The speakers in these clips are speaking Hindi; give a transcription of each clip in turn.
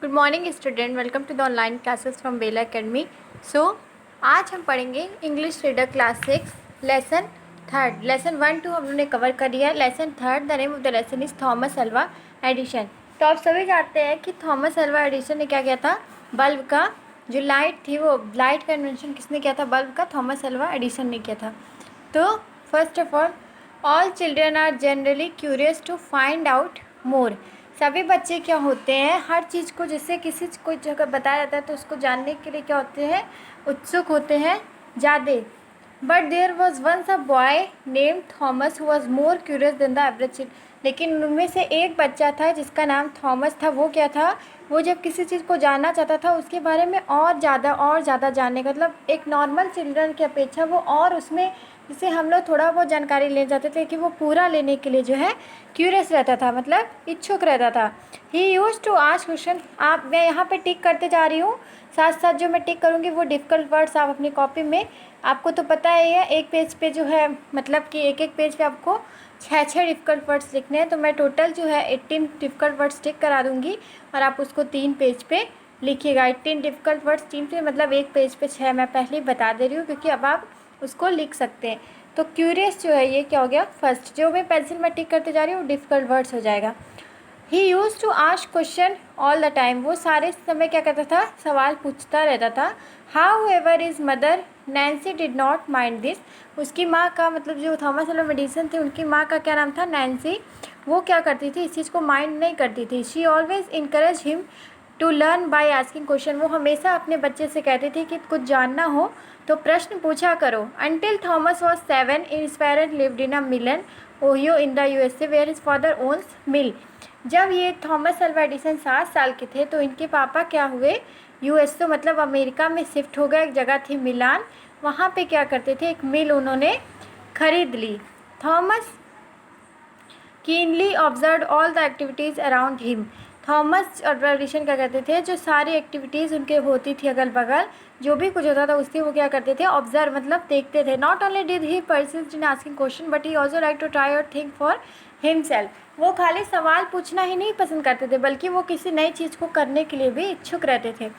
Good morning student, welcome to the online classes from Bela academy. आज हम पढ़ेंगे English reader class 6 lesson third. Lesson 1 2 हम लोगों ने कवर कर लिया। Lesson third, the name of the lesson is Thomas Alva Edison. तो आप सभी जानते हैं कि थॉमस अल्वा एडिशन ने क्या किया था, बल्ब का जो लाइट थी वो लाइट का इन्वेंशन किसने किया था, बल्ब का थॉमस अल्वा एडिशन ने किया था। तो first of all children are generally curious to find out more. सभी बच्चे क्या होते हैं, हर चीज़ को जैसे किसी कोई जगह बताया जाता है तो उसको जानने के लिए क्या होते हैं, उत्सुक होते हैं ज़्यादा। But there was once a boy name Thomas who was more curious than the average child. लेकिन उनमें से एक बच्चा था जिसका नाम थॉमस था। वो क्या था, वो जब किसी चीज़ को जानना चाहता था उसके बारे में और ज़्यादा जानने का, मतलब एक नॉर्मल चिल्ड्रन की अपेक्षा वो और उसमें जिसे हम लोग थोड़ा बहुत जानकारी ले जाते थे कि वो पूरा लेने के लिए जो है क्यूरियस रहता था, मतलब इच्छुक रहता था। ही यूज टू आस्क क्वेश्चन। मैं यहाँ पे टिक करते जा रही हूँ, साथ साथ जो मैं टिक करूँगी वो डिफ़िकल्ट वर्ड्स आप अपनी कॉपी में, आपको तो पता ही है एक पेज पे जो है, मतलब कि एक पेज पे आपको 6 डिफ़िकल्ट वर्ड्स लिखने हैं। तो मैं टोटल जो है 18 डिफ़िकल्ट वर्ड्स टिक करा दूँगी और आप उसको 3 पेज पे लिखिएगा। 18 डिफ़िकल्ट वर्ड्स 3 पे मतलब एक पेज पे 6 मैं पहले ही बता दे रही हूँ, क्योंकि अब आप उसको लिख सकते हैं। तो क्यूरियस जो है ये क्या हो गया फर्स्ट, जो मैं पेंसिल में टिक करते जा रही हूँ वो डिफ़िकल्ट वर्ड्स हो जाएगा। He used to ask question all the time. वो सारे समय क्या करता था, सवाल पूछता रहता था। How ever is mother Nancy did not mind this. उसकी माँ का, मतलब जो थॉमस अल्वा एडिसन थे उनकी माँ का क्या नाम था, नैन्सी। वो क्या करती थी, इस चीज़ को माइंड नहीं करती थी। She always encourage him to learn by asking question. वो हमेशा अपने बच्चे से कहती थी कि कुछ जानना हो तो प्रश्न पूछा करो। Until Thomas was 7 his parents lived in a Milan Ohio in the USA where his father owns mill. जब ये थॉमस अल्वा एडिसन 7 साल के थे तो इनके पापा क्या हुए, US तो मतलब अमेरिका में शिफ्ट हो गए। एक जगह थी मिलान, वहाँ पे क्या करते थे, एक मिल उन्होंने खरीद ली। Thomas keenly observe all the activities around him. Thomas Alva Edison क्या करते थे, जो सारी एक्टिविटीज़ उनके होती थी अगल बगल, जो भी कुछ होता था उसकी वो क्या करते थे, ऑब्जर्व मतलब देखते थे। Not only did he persist in asking question but he also like to try और थिंक फॉर हिमसेल्फ। वो खाली सवाल पूछना ही नहीं पसंद करते थे, बल्कि वो किसी नई चीज़ को करने के लिए भी इच्छुक रहते थे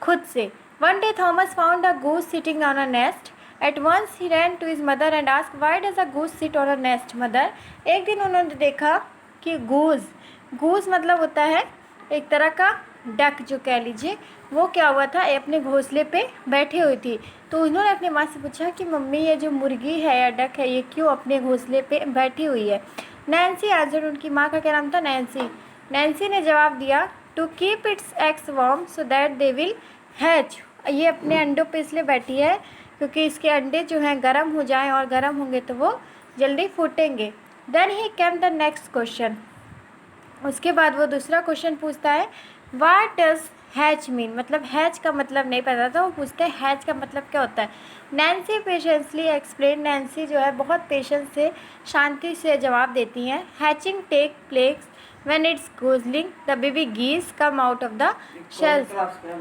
खुद से। One day Thomas found a goose sitting on a nest. At once he ran to his mother and asked, "Why does a goose sit on a nest, mother?" एक दिन उन्होंने देखा कि गूस मतलब होता है एक तरह का डक, जो कह लीजिए, वो क्या हुआ था, अपने घोंसले पे बैठी हुई थी। तो उन्होंने अपनी माँ से पूछा कि मम्मी ये जो मुर्गी है या डक है ये क्यों अपने घोंसले पे बैठी हुई है। Nancy answered. उनकी माँ का क्या नाम था, नैन्सी। नैन्सी ने जवाब दिया, to keep its eggs warm so that they will hatch. ये अपने अंडों पे इसलिए बैठी है क्योंकि इसके अंडे जो हैं गर्म हो जाएं, और गर्म होंगे तो वो जल्दी फूटेंगे। Then he came the next question. उसके बाद वो दूसरा क्वेश्चन पूछता है, व्हाट डज हैच मीन। मतलब हैच का मतलब नहीं पता था, वो पूछते हैं हैच का मतलब क्या होता है। Nancy patiently explain. नैन्सी जो है बहुत पेशेंस से, शांति से जवाब देती हैं। Hatching take place when its gosling the baby geese come out of the shells.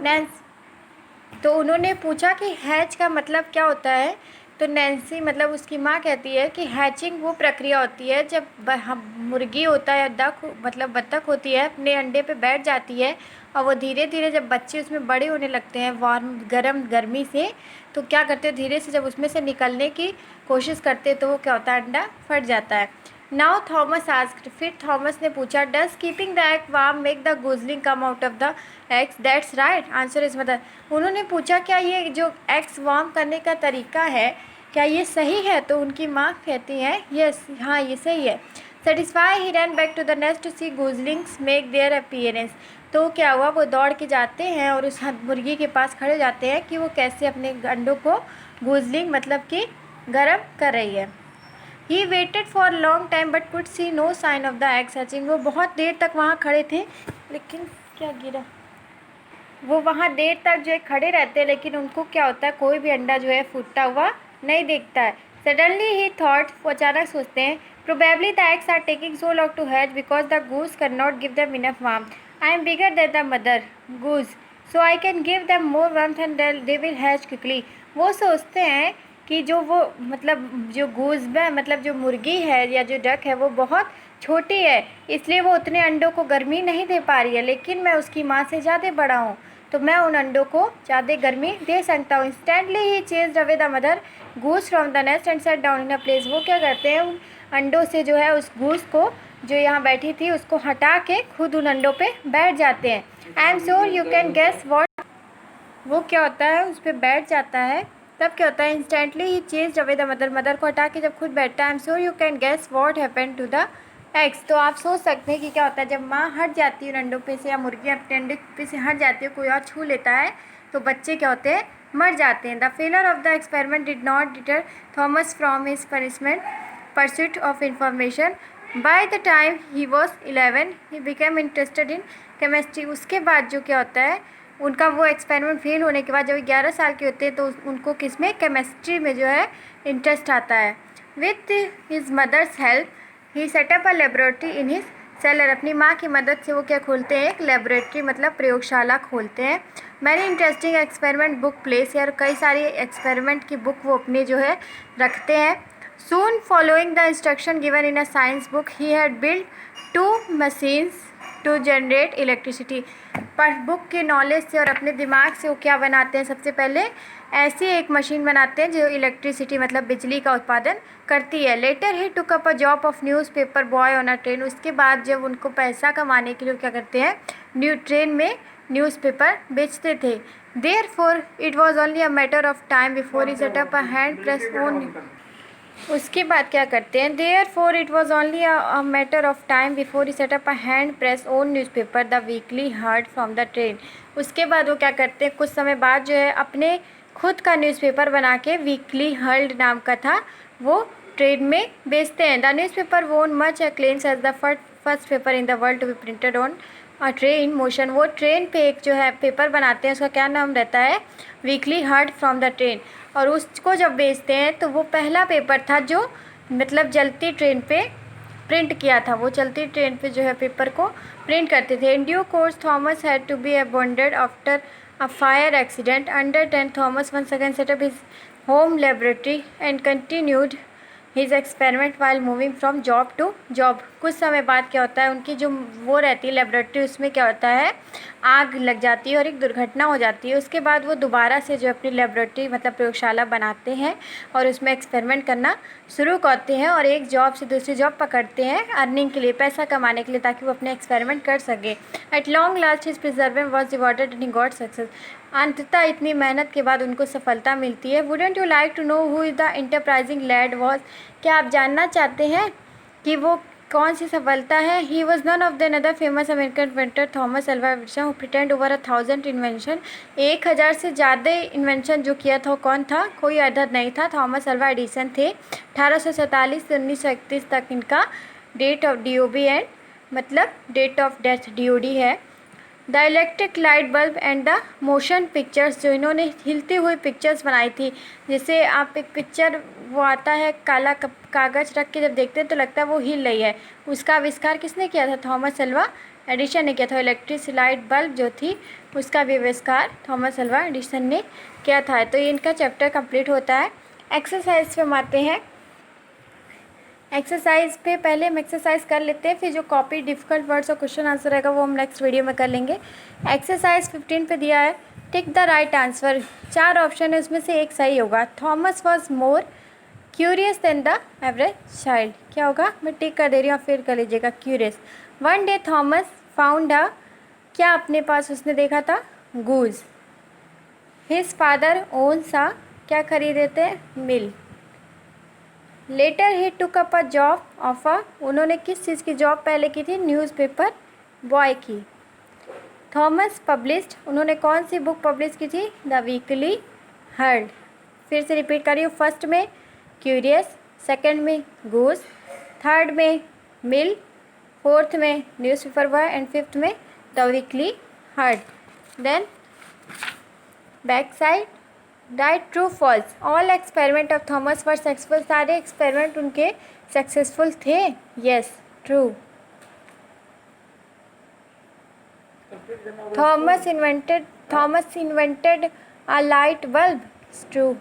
Nancy, तो उन्होंने पूछा कि हैच का मतलब क्या होता है। तो नैन्सी मतलब उसकी माँ कहती है कि हैचिंग वो प्रक्रिया होती है जब मुर्गी होता है, मतलब बत्तख होती है, अपने अंडे पे बैठ जाती है और वो धीरे धीरे जब बच्चे उसमें बड़े होने लगते हैं वार्म गर्मी से, तो क्या करते हैं, धीरे से जब उसमें से निकलने की कोशिश करते हैं तो वो क्या होता है, अंडा फट जाता है। Now Thomas asked. फिर थॉमस ने पूछा, does keeping the egg warm make the gosling come out of the eggs. That's right answer is mother. उन्होंने पूछा क्या ये जो एग्स वार्म करने का तरीका है क्या ये सही है। तो उनकी माँ कहती हैं यस, हाँ ये सही है। Satisfied he ran back to the nest to see goslings make their appearance. तो क्या हुआ, वो दौड़ के जाते हैं और उस मुर्गी के पास खड़े जाते हैं कि वो कैसे अपने अंडों को गुजलिंग मतलब कि गर्म कर रही है। He waited for long time but could see no sign of the eggs hatching. वो बहुत देर तक वहाँ खड़े थे, लेकिन क्या गिरा, वो वहाँ देर तक जो है खड़े रहते हैं, लेकिन उनको क्या होता है, कोई भी अंडा जो है फूटता हुआ नहीं दिखता है। सडनली ही थॉट, वो अचानक सोचते हैं, probably the eggs are taking so long to hatch because the goose can not give them enough warmth. I am bigger than the mother goose so I can give them more warmth and they will hatch quickly. वो सोचते हैं कि जो वो मतलब जो गूस है, मतलब जो मुर्गी है या जो डक है, वो बहुत छोटी है, इसलिए वो उतने अंडों को गर्मी नहीं दे पा रही है, लेकिन मैं उसकी माँ से ज़्यादा बड़ा हूँ, तो मैं उन अंडों को ज़्यादा गर्मी दे सकता हूँ। Instantly he chased away the mother goose from the nest and set down in a place. वो क्या करते हैं, उन अंडों से जो है उस गूस को जो यहाँ बैठी थी उसको हटा के खुद उन अंडों पे बैठ जाते हैं। I am sure you can guess what. वो क्या होता है, उस पर बैठ जाता है, तब क्या होता है, instantly he chased away the mother. Mother को हटा के जब खुद बैठता है, I am sure you can guess what happened to the eggs. तो आप सोच सकते हैं कि क्या होता है, जब माँ हट जाती है अंडों पे से, या मुर्गी अपने अंडे पे से हट जाती है, कोई और छू लेता है, तो बच्चे क्या होते हैं, मर जाते हैं। The failure of the experiment did not deter Thomas from his punishment pursuit of information. By the time he was 11 he became interested in chemistry. उसके बाद जो क्या होता है, उनका वो एक्सपेरिमेंट फेल होने के बाद जब 11 साल के होते हैं, तो उनको किस में, केमिस्ट्री में जो है इंटरेस्ट आता है। With his mother's help he set up a laboratory in his cellar. अपनी माँ की मदद से वो क्या खोलते हैं, एक लेबोरेटरी मतलब प्रयोगशाला खोलते हैं। Many interesting experiment book place, यार कई सारी एक्सपेरिमेंट की बुक वो अपने जो है रखते हैं। Soon following the instruction given in a science book, he had built 2 machines to generate electricity। पर बुक के नॉलेज से और अपने दिमाग से वो क्या बनाते हैं, सबसे पहले ऐसी एक मशीन बनाते हैं जो इलेक्ट्रिसिटी मतलब बिजली का उत्पादन करती है। Later he took up a job of newspaper boy on a train. उसके बाद जब उनको पैसा कमाने के लिए क्या करते हैं, ट्रेन में न्यूज़पेपर बेचते थे। Therefore it was only a matter of time before he set up a hand press own. उसके बाद क्या करते हैं, therefore it was only a matter of time before he set up a hand press own newspaper the weekly herald from the train. उसके बाद वो क्या करते हैं, कुछ समय बाद जो है अपने खुद का न्यूज़पेपर बना के, वीकली हर्ल्ड नाम का था, वो ट्रेन में बेचते हैं। The newspaper won much acclaims as the first paper in the world to be printed on a train motion. वो ट्रेन पे एक जो है पेपर बनाते हैं, उसका क्या नाम रहता है, weekly herald from the train. और उसको जब बेचते हैं तो वो पहला पेपर था जो मतलब चलती ट्रेन पे प्रिंट किया था। वो चलती ट्रेन पे जो है पेपर को प्रिंट करते थे। In due course Thomas had to be abandoned after a fire accident. Under 10 Thomas one second set up his home laboratory and continued his experiment while moving from job to job. कुछ समय बाद क्या होता है, उनकी जो वो रहती है लेबोरेटरी, उसमें क्या होता है, आग लग जाती है और एक दुर्घटना हो जाती है। उसके बाद वो दोबारा से जो अपनी लेबोरेटरी मतलब प्रयोगशाला बनाते हैं और उसमें एक्सपेरिमेंट करना शुरू करते हैं और एक जॉब से दूसरी जॉब पकड़ते हैं अर्निंग के लिए, पैसा कमाने के लिए, ताकि वो अपने एक्सपेरिमेंट कर सके। At long last his perseverance was rewarded and he got success. अंततः इतनी मेहनत के बाद उनको सफलता मिलती है। Wouldn't you like to know who is the enterprising lad was. क्या आप जानना चाहते हैं कि वो कौन सी सफलता है। He was none of the another famous American inventor Thomas Alva Edison who pretend over 1000 invention. 1000 से ज़्यादा इन्वेंशन जो किया था वो कौन था, कोई अदर नहीं था, थॉमस अल्वा एडिसन थे। 1847 से 1931 तक इनका डेट ऑफ DOB एंड मतलब डेट ऑफ डेथ DOD है। The electric light bulb and the motion pictures, जो इन्होंने हिलती हुई पिक्चर्स बनाई थी। जैसे आप एक पिक्चर वो आता है काला कागज़ रख के जब देखते हैं तो लगता है वो हिल रही है, उसका आविष्कार किसने किया था, थॉमस अल्वा एडिसन ने किया था। इलेक्ट्रिक लाइट बल्ब जो थी उसका भी आविष्कार थॉमस अल्वा एडिसन ने किया था। तो ये इनका चैप्टर कंप्लीट होता है। एक्सरसाइज पे हम आते हैं। एक्सरसाइज पे पहले हम एक्सरसाइज कर लेते हैं, फिर जो कॉपी डिफ़िकल्ट वर्ड्स और क्वेश्चन आंसर रहेगा वो हम नेक्स्ट वीडियो में कर लेंगे। एक्सरसाइज 15 पे दिया है, tick the right answer. 4 option है, उसमें से एक सही होगा। Thomas was more curious than the average child. क्या होगा, मैं टिक कर दे रही हूँ, फिर कर लीजिएगा curious. One day Thomas found a, क्या अपने पास उसने देखा था, goose. His father owns a, क्या खरीदे थे, mill. Later he took up a job of a, उन्होंने किस चीज़ की जॉब पहले की थी, न्यूज़पेपर बॉय की। थॉमस पब्लिश्ड, उन्होंने कौन सी बुक पब्लिश की थी, द वीकली हर्ल्ड। फिर से रिपीट कर रही हूँ, फर्स्ट में क्यूरियस, सेकंड में गूस, थर्ड में मिल, फोर्थ में न्यूज़पेपर बॉय एंड फिफ्थ में the weekly herald. Then back side, write true false. All experiment of Thomas were successful, सारे एक्सपेरिमेंट उनके सक्सेसफुल थे, yes true. Thomas invented a light bulb, true.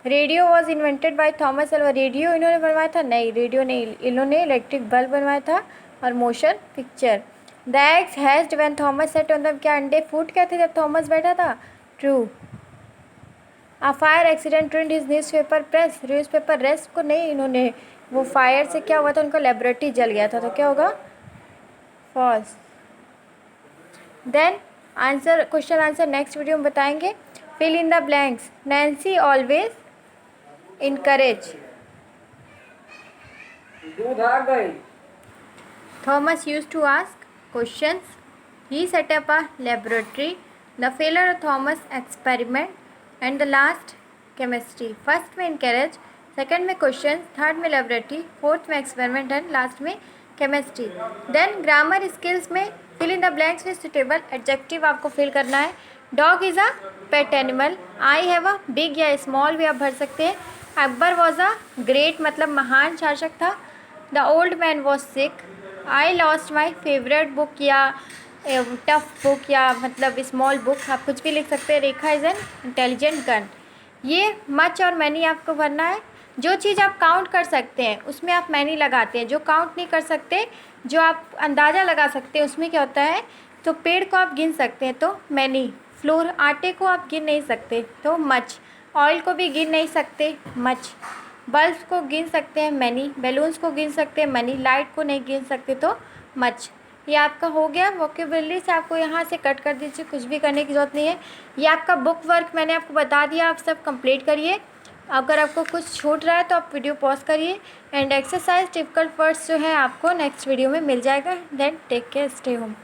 Radio was invented by Thomas Alva. Radio इन्होंने बनवाया था? नहीं, रेडियो नहीं, इन्होंने इलेक्ट्रिक बल्ब बनवाया था और motion picture. The eggs hedged when Thomas set on them. क्या अंडे फूट गए थे जब थॉमस बैठा था? ट्रू। अ fire accident ruined his newspaper press. Newspaper press को नहीं, इन्होंने वो फायर से क्या हुआ था, उनका लेबोरेटरी जल गया था, तो क्या होगा? False. Then answer, question answer next video में बताएंगे। Fill in the blanks. Nancy always encourage. दूध आ गई। Thomas used to ask questions. He set up a laboratory. The failure of Thomas experiment. And the last, chemistry. First में encourage, second में questions, third में laboratory, fourth में experiment and last में chemistry. Then grammar skills में fill in the blanks with suitable adjective आपको fill करना है। Dog is a pet animal. I have a big या small भी आप भर सकते हैं। अकबर was a great मतलब महान शासक था। The old man was sick. I lost my favourite book या टफ बुक या मतलब स्मॉल बुक, आप कुछ भी लिख सकते हैं। रेखा इज़ एन इंटेलिजेंट गन। ये मच और मैनी आपको भरना है। जो चीज़ आप काउंट कर सकते हैं उसमें आप मैनी लगाते हैं, जो काउंट नहीं कर सकते, जो आप अंदाज़ा लगा सकते हैं, उसमें क्या होता है, तो पेड़ को आप गिन सकते हैं तो मैनी, फ्लोर, आटे को आप गिन नहीं सकते तो मच, ऑयल को भी गिन नहीं सकते मच, बल्ब को गिन सकते हैं मैनी, बैलून्स को गिन सकते हैं मनी, लाइट को नहीं गिन सकते तो मच। ये आपका हो गया वोकेबलरी से। आपको यहाँ से कट कर दीजिए, कुछ भी करने की ज़रूरत नहीं है। ये आपका बुक वर्क मैंने आपको बता दिया, आप सब कंप्लीट करिए। अगर आपको कुछ छूट रहा है तो आप वीडियो पॉज करिए। एंड एक्सरसाइज डिफिकल्ट वर्ड्स जो है आपको नेक्स्ट वीडियो में मिल जाएगा। Then take care, stay home.